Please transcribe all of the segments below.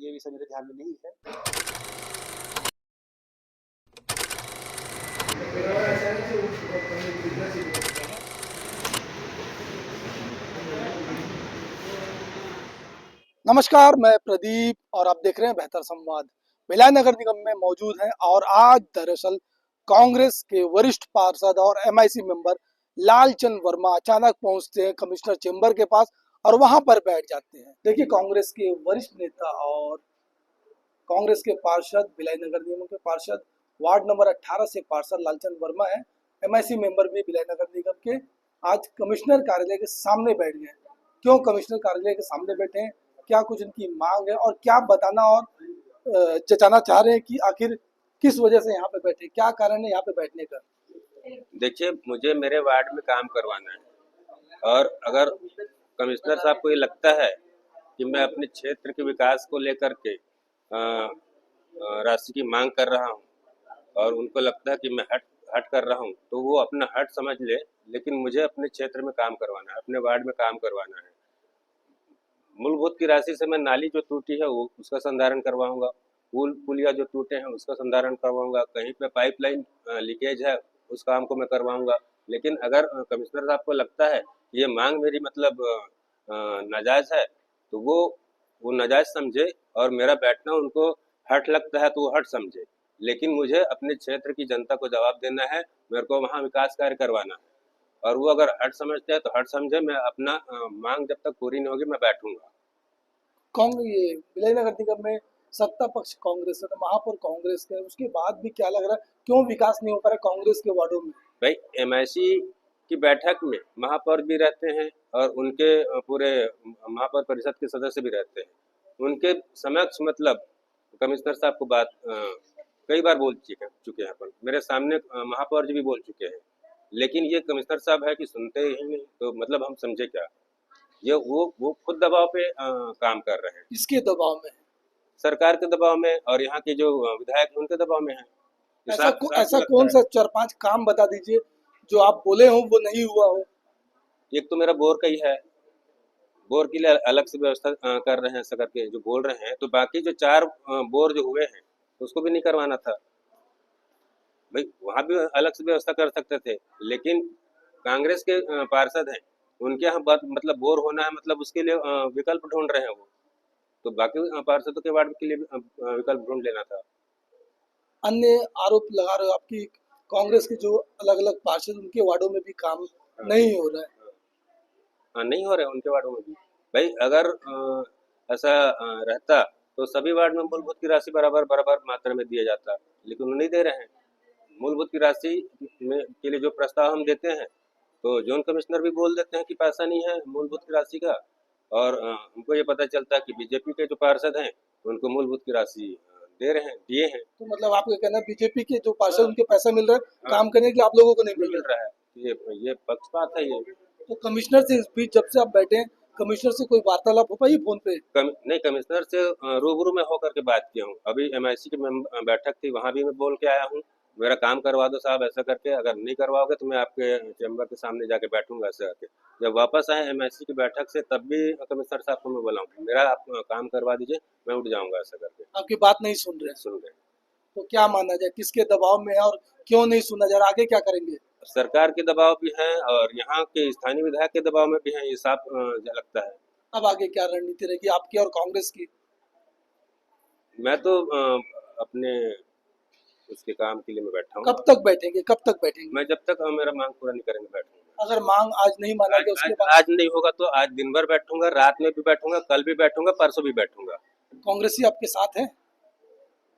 ये विषय मेरे ध्यान में नहीं है। नमस्कार, मैं प्रदीप और आप देख रहे हैं बेहतर संवाद। भिलाई नगर निगम में मौजूद हैं और आज दरअसल कांग्रेस के वरिष्ठ पार्षद और एमआईसी मेंबर लालचंद वर्मा अचानक पहुंचते हैं कमिश्नर चेंबर के पास और वहां पर बैठ जाते हैं। देखिए, कांग्रेस के वरिष्ठ नेता और कांग्रेस के पार्षद, भिलाई नगर निगम के पार्षद, वार्ड नंबर 18 से पार्षद लालचंद वर्मा है, एमआईसी मेंबर भी भिलाई नगर निगम के, आज कमिश्नर कार्यालय के सामने बैठ गए। क्यों कमिश्नर कार्यालय के सामने बैठे हैं, क्या कुछ इनकी मांग है और क्या बताना और जताना चाह रहे हैं कि आखिर किस वजह से यहाँ पे बैठे, क्या कारण है यहाँ पे बैठने का। देखिए, मुझे मेरे वार्ड में काम करवाना है और अगर कमिश्नर साहब को ये लगता है कि मैं अपने क्षेत्र के विकास को लेकर के राशि की मांग कर रहा हूँ और उनको लगता है कि मैं हट कर रहा हूँ, तो वो अपना हट समझ ले, लेकिन मुझे अपने क्षेत्र में काम करवाना है, अपने वार्ड में काम करवाना है। मूलभूत की राशि से मैं नाली जो टूटी है वो उसका संधारण करवाऊंगा, पुलिया जो टूटे हैं उसका संधारण करवाऊंगा, कहीं पे पाइपलाइन लीकेज है उस काम को मैं करवाऊंगा। लेकिन अगर कमिश्नर साहब को लगता है ये मांग मेरी मतलब नाजायज़ है, तो वो नाजायज़ समझे और मेरा बैठना उनको हट लगता है तो वो हट समझे, लेकिन मुझे अपने क्षेत्र की जनता को जवाब देना है, मेरे को वहाँ विकास कार्य करवाना है। और वो अगर हट समझते हैं तो हट समझे, मैं अपना मांग जब तक पूरी नहीं होगी मैं बैठूंगा। कांग्रेस ये भिलाई नगर निगम में सत्ता पक्ष कांग्रेस है, तो महापौर कांग्रेस का है, उसके बाद भी क्या लग रहा है क्यों विकास नहीं हो पा रहा है कांग्रेस के वार्डों में। भाई, एमआईसी की बैठक में महापौर भी रहते हैं और उनके पूरे महापौर परिषद के सदस्य भी रहते हैं। उनके समक्ष मतलब कमिश्नर साहब को बात कई बार बोल चुके हैं, पर मेरे सामने महापौर जी भी बोल चुके हैं, लेकिन ये कमिश्नर साहब है कि सुनते ही नहीं, तो मतलब हम समझे क्या। ये वो खुद दबाव पे काम कर रहे हैं, इसके दबाव में है। सरकार के दबाव में और यहाँ के जो विधायक हैं उनके दबाव में है। ऐसा कौन सा 4-5 काम बता दीजिए जो आप बोले हो वो नहीं हुआ हो। एक तो मेरा बोर का ही है, बोर के लिए अलग से व्यवस्था कर रहे हैं ऐसा करके जो बोल रहे हैं, तो बाकी जो 4 बोर जो हुए हैं उसको भी नहीं करवाना था भाई, वहाँ भी अलग से व्यवस्था कर सकते थे, लेकिन कांग्रेस के पार्षद हैं, उनके यहाँ बात मतलब बोर होना है, मतलब उसके लिए विकल्प ढूंढ रहे हैं वो, तो बाकी पार्षदों के वार्ड के लिए भी विकल्प ढूंढ लेना था। अन्य आरोप लगा रहे हो आपकी कांग्रेस के जो अलग अलग पार्षद उनके वार्डों में भी काम नहीं हो रहा है। हाँ, नहीं हो रहे उनके वार्डों में भी। भाई, अगर ऐसा रहता तो सभी वार्ड में मूलभूत की राशि बराबर बराबर मात्रा में दिया जाता, लेकिन वो नहीं दे रहे हैं। मूलभूत की राशि में के लिए जो प्रस्ताव हम देते हैं, तो जोन कमिश्नर भी बोल देते हैं कि पैसा नहीं है मूलभूत की राशि का, और हमको ये पता चलता है कि बीजेपी के जो पार्षद हैं उनको मूलभूत की राशि दे रहे हैं, दिए हैं। तो मतलब आपका कहना है बीजेपी के जो पार्षद उनके पैसा मिल रहा है, काम करने के आप लोगों को नहीं नहीं मिल मिल रहा रहा है, ये पक्षपात है ये। है। तो कमिश्नर से इस बीच जब से आप बैठे हैं, कमिश्नर से कोई वार्तालाप हो पाई फोन पे। नहीं, कमिश्नर से रूबरू में होकर के बात किया हूँ। अभी एमआईसी की बैठक थी, वहाँ भी मैं बोल के आया हूँ, मेरा काम करवा दो साहब ऐसा करके, अगर नहीं करवाओगे तो मैं आपके चैम्बर के सामने जाके बैठूंगा ऐसा करके। जब वापस आए एमआईसी की बैठक से, तब भी कमिश्नर साहब को मैं बोला हूँ मेरा आप काम करवा दीजिए, मैं उठ जाऊंगा ऐसा करके। आपकी बात नहीं सुन रहे हैं। सुन गए। तो क्या माना जाए, किसके दबाव में है और क्यों नहीं सुना जा रहा, आगे क्या करेंगे। सरकार के दबाव भी है और यहाँ के स्थानीय विधायक के दबाव में भी है, ये साफ झलकता है। अब आगे क्या रणनीति रहेगी आपकी और कांग्रेस की। मैं तो अपने उसके काम के लिए मैं बैठा हूँ। कब तक बैठेंगे, कब तक बैठेंगे। मैं जब तक मेरा मांग पूरा नहीं करेंगे बैठूंगा। अगर मांग आज नहीं माना गया उसके बाद आज नहीं होगा तो आज दिन भर बैठूंगा, रात में भी बैठूंगा, कल भी बैठूंगा, परसों भी बैठूंगा। कांग्रेसी आपके साथ है।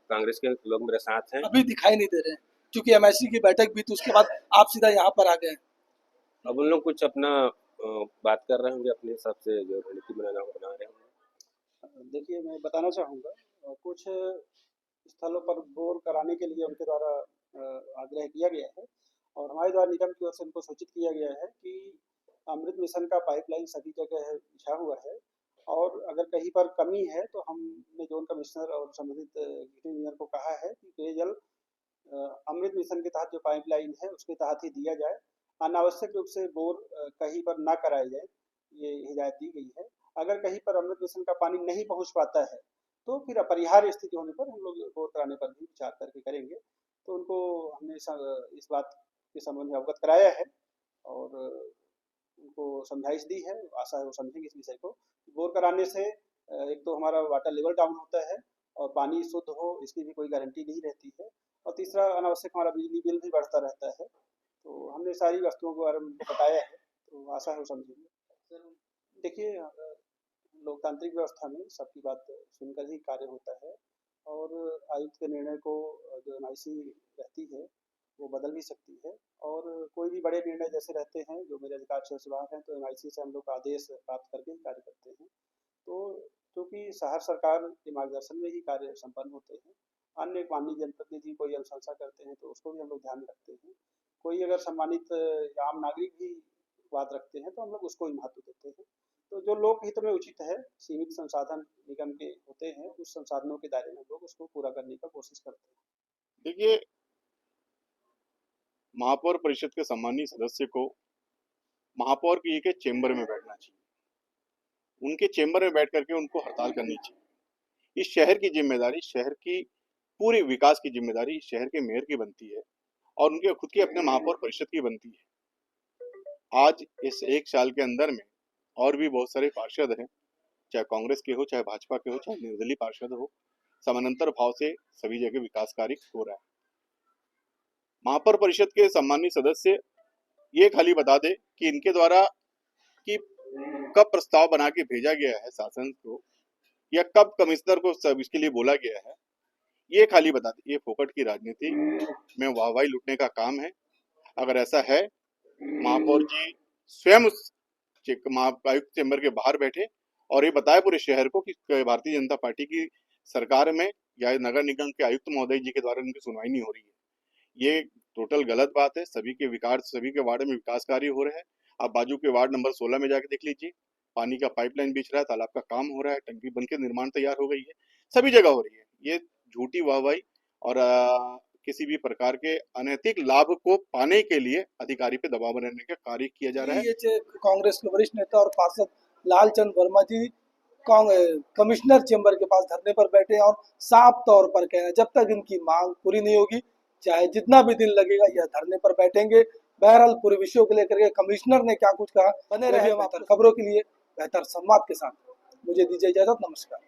कांग्रेस के लोग मेरे साथ हैं। अभी दिखाई नहीं दे रहे हैं क्योंकि एमआईसी की बैठक भी थी, उसके बाद आप सीधा यहाँ पर आ गए। अब उन लोग कुछ अपना बात कर रहे होंगे, अपने हिसाब से जो रणनीति बनाना हो बना रहे होंगे। देखिए, मैं बताना चाहूँगा, कुछ स्थलों पर बोर कराने के लिए उनके द्वारा आग्रह किया गया है और हमारे द्वारा निगम की ओर से उनको सूचित किया गया है कि अमृत मिशन का पाइपलाइन सभी जगह बिछा हुआ है और अगर कहीं पर कमी है तो हमने जोन कमिश्नर और संबंधित इंजीनियर को कहा है कि पेयजल अमृत मिशन के तहत जो पाइपलाइन है उसके तहत ही दिया जाए, अनावश्यक रूप से बोर कहीं पर ना कराया जाए, ये हिदायत दी गई है। अगर कहीं पर अमृत मिशन का पानी नहीं पहुंच पाता है तो फिर अपरिहार्य स्थिति होने पर हम लोग बोर कराने पर भी विचार करके करेंगे। तो उनको हमने इस बात के संबंध में अवगत कराया है और उनको समझाइश दी है, आशा है वो समझेंगे इस विषय को। बोर कराने से एक तो हमारा वाटर लेवल डाउन होता है और पानी शुद्ध हो इसकी भी कोई गारंटी नहीं रहती है, और तीसरा अनावश्यक हमारा बिजली बिल भी बढ़ता रहता है। तो हमने सारी वस्तुओं के बारे में उनको बताया है, तो आशा है वो समझेंगे। देखिए लोकतांत्रिक व्यवस्था में सबकी बात सुनकर ही कार्य होता है, और आयुक्त के निर्णय को जो एमआईसी रहती है वो बदल भी सकती है, और कोई भी बड़े निर्णय जैसे रहते हैं जो मेरे अधिकार क्षेत्र से बाहर हैं तो एमआईसी से हम लोग आदेश प्राप्त करके ही कार्य करते हैं। तो क्योंकि शहर सरकार के मार्गदर्शन में ही कार्य संपन्न होते हैं, अन्य माननीय जनप्रतिनिधि कोई अनुशंसा करते हैं तो उसको भी हम लोग ध्यान में रखते हैं। कोई अगर सम्मानित आम नागरिक भी बात रखते हैं तो हम लोग उसको ही महत्व देते हैं। तो जो लोक हित में उचित है, सीमित संसाधन निगम के होते हैं, उस संसाधनों के दायरे में हम लोग उसको पूरा करने का कोशिश करते हैं। देखिए, महापौर परिषद के सम्मानीय सदस्य को महापौर की एक चेंबर में बैठना चाहिए, उनके चेंबर में बैठ करके उनको हड़ताल करनी चाहिए। इस शहर की जिम्मेदारी, शहर की पूरे विकास की जिम्मेदारी शहर के मेयर की बनती है और उनके खुद के अपने महापौर परिषद की बनती है। आज इस 1 साल के अंदर में और भी बहुत सारे पार्षद हैं, चाहे कांग्रेस के हो, चाहे भाजपा के हो, चाहे निर्दलीय पार्षद हो, समानांतर भाव से सभी जगह विकास कार्य हो रहा है। महापौर परिषद के सम्मानीय सदस्य ये खाली बता दे कि इनके द्वारा कि कब प्रस्ताव बना के भेजा गया है शासन को, या कब कमिश्नर को सब इसके लिए बोला गया है, ये खाली बता दे। ये फोकट की राजनीति में वाहवाही लूटने का काम है। अगर ऐसा है, महापौर जी स्वयं उस आयुक्त चेंबर के बाहर बैठे और ये बताए पूरे शहर को कि भारतीय जनता पार्टी की सरकार में या नगर निगम के आयुक्त महोदय जी के द्वारा उनकी सुनवाई नहीं हो रही है। ये टोटल गलत बात है। सभी के वार्ड में विकास कार्य हो रहे हैं। आप बाजू के वार्ड नंबर 16 में जाके देख लीजिए, पानी का पाइपलाइन बिछ रहा है, तालाब का काम हो रहा है, टंकी बनके निर्माण तैयार हो गई है, सभी जगह हो रही है। ये झूठी वाहवाही और किसी भी प्रकार के अनैतिक लाभ को पाने के लिए अधिकारी पे दबाव बनाने का कार्य किया जा रहा है। ये कांग्रेस के वरिष्ठ नेता और पार्षद लालचंद वर्मा जी कमिश्नर चेंबर के पास धरने पर बैठे और साफ तौर पर कह रहे हैं जब तक इनकी मांग पूरी नहीं होगी, चाहे जितना भी दिन लगेगा, यह धरने पर बैठेंगे। बहरहाल पूरे विषयों को लेकर के कमिश्नर ने क्या कुछ कहा, बने रहे बेहतर खबरों के लिए बेहतर संवाद के साथ। मुझे दीजिए इजाजत, नमस्कार।